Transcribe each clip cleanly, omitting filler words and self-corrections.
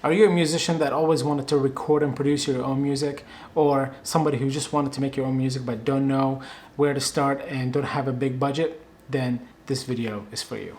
Are you a musician that always wanted to record and produce your own music, or somebody who just wanted to make your own music but don't know where to start and don't have a big budget? Then this video is for you.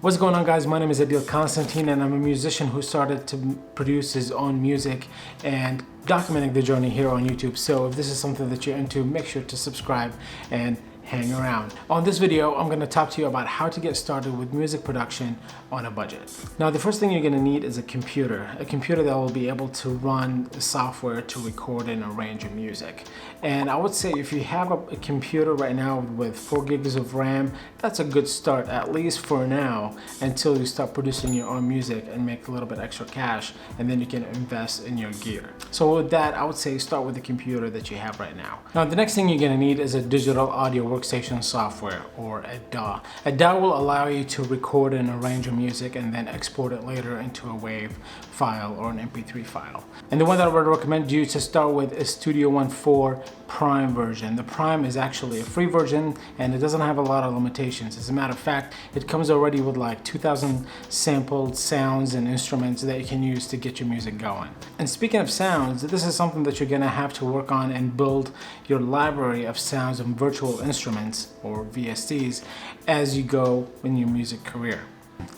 What's going on, guys? My name is Adil Constantine, and I'm a musician who started to produce his own music and documenting the journey here on YouTube. So if this is something that you're into, make sure to subscribe and hang around. On this video, I'm going to talk to you about how to get started with music production on a budget. Now, the first thing you're going to need is a computer that will be able to run software to record and arrange your music. And I would say if you have a computer right now with 4 gigs of RAM, that's a good start, at least for now, until you start producing your own music and make a little bit extra cash, and then you can invest in your gear. So with that, I would say start with the computer that you have right now. Now, the next thing you're going to need is a digital audio workstation software, or a DAW. A DAW will allow you to record and arrange your music and then export it later into a WAV file or an MP3 file. And the one that I would recommend you to start with is Studio One 4 Prime version. The Prime is actually a free version and it doesn't have a lot of limitations. As a matter of fact, it comes already with like 2,000 sampled sounds and instruments that you can use to get your music going. And speaking of sounds, this is something that you're gonna have to work on and build your library of sounds and virtual instruments, or VSTs, as you go in your music career.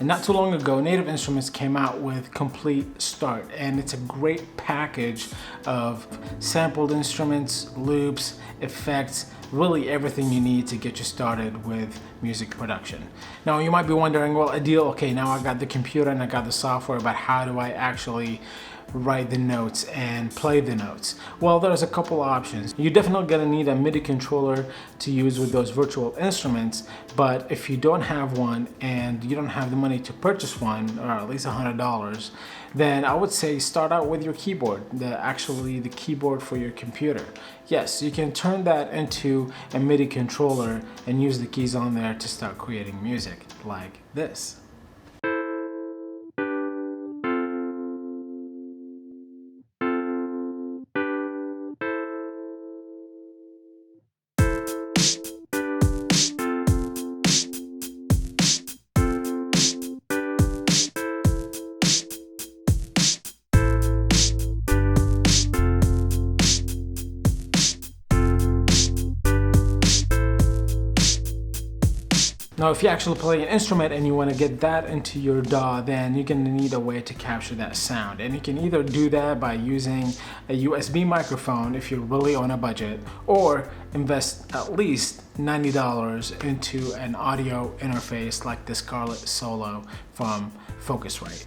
And not too long ago, Native Instruments came out with Complete Start, and it's a great package of sampled instruments, loops, effects, really everything you need to get you started with music production. Now, you might be wondering, well, Adil, okay, now I got the computer and I got the software, but how do I actually write the notes and play the notes? Well, there's a couple options. You're definitely gonna need a MIDI controller to use with those virtual instruments, but if you don't have one and you don't have the money to purchase one, or at least $100, then I would say start out with your keyboard, the keyboard for your computer. Yes, you can turn that into a MIDI controller and use the keys on there to start creating music like this. Now, if you actually play an instrument and you want to get that into your DAW, then you're going to need a way to capture that sound. And you can either do that by using a USB microphone if you're really on a budget, or invest at least $90 into an audio interface like the Scarlett Solo from Focusrite.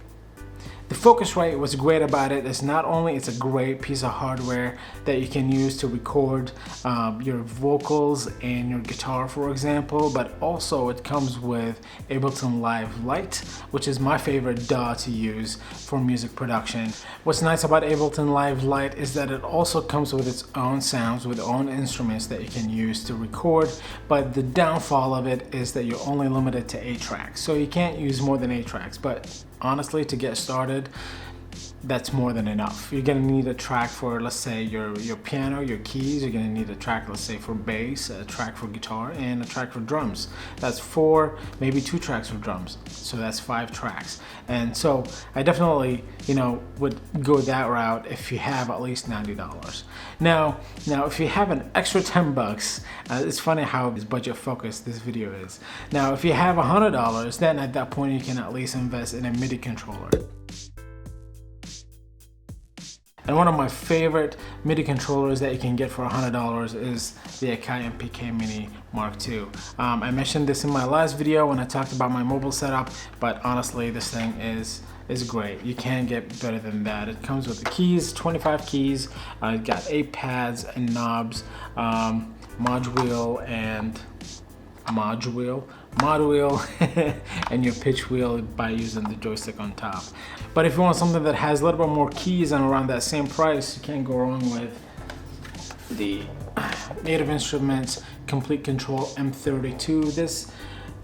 The Focusrite, what's great about it is not only it's a great piece of hardware that you can use to record your vocals and your guitar, for example, but also it comes with Ableton Live Lite, which is my favorite DAW to use for music production. What's nice about Ableton Live Lite is that it also comes with its own sounds, with own instruments that you can use to record, but the downfall of it is that you're only limited to 8 tracks. So you can't use more than 8 tracks, but honestly, to get started, that's more than enough. You're gonna need a track for, let's say, your piano, your keys. You're gonna need a track, let's say, for bass, a track for guitar, and a track for drums. That's 4, maybe 2 tracks for drums. So that's 5 tracks. And so I definitely, would go that route if you have at least $90. Now, if you have an extra $10, it's funny how budget focused this video is. Now, if you have $100, then at that point you can at least invest in a MIDI controller. And one of my favorite MIDI controllers that you can get for $100 is the Akai MPK Mini Mark II. I mentioned this in my last video when I talked about my mobile setup, but honestly, this thing is great. You can't get better than that. It comes with the keys, 25 keys. It got 8 pads and knobs, mod wheel and and your pitch wheel by using the joystick on top. But if you want something that has a little bit more keys and around that same price, you can't go wrong with the Native Instruments Complete Control M32.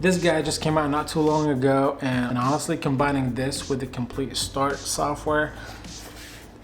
This guy just came out not too long ago, and honestly, combining this with the Complete Start software,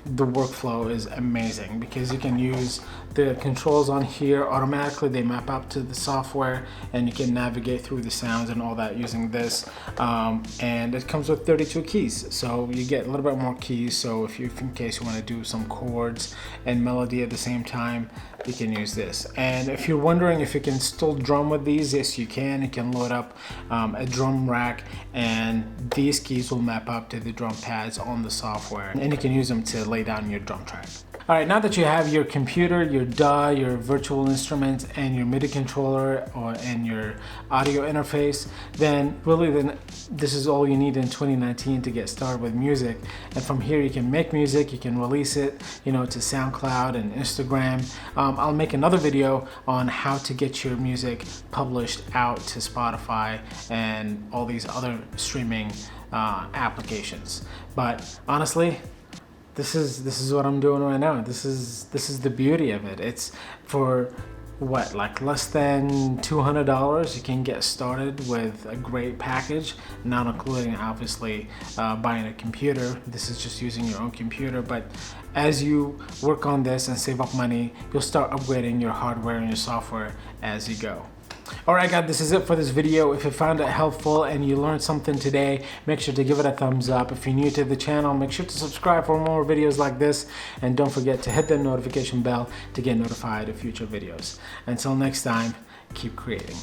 the workflow is amazing because you can use the controls on here automatically. They map up to the software and you can navigate through the sounds and all that using this. And it comes with 32 keys, so you get a little bit more keys. So if in case you want to do some chords and melody at the same time, you can use this. And if you're wondering if you can still drum with these, yes you can. You can load up a drum rack and these keys will map up to the drum pads on the software, and you can use them to lay down your drum track. Alright, now that you have your computer, your DAW, your virtual instruments, and your MIDI controller and your audio interface, then this is all you need in 2019 to get started with music. And from here you can make music, you can release it, to SoundCloud and Instagram. I'll make another video on how to get your music published out to Spotify and all these other streaming applications. But honestly, this is what I'm doing right now. This is the beauty of it. It's for what, like less than $200 you can get started with a great package, not including obviously buying a computer. This is just using your own computer, but as you work on this and save up money, you'll start upgrading your hardware and your software as you go. Alright guys, this is it for this video. If you found it helpful and you learned something today, make sure to give it a thumbs up. If you're new to the channel, make sure to subscribe for more videos like this, and don't forget to hit the notification bell to get notified of future videos. Until next time, keep creating.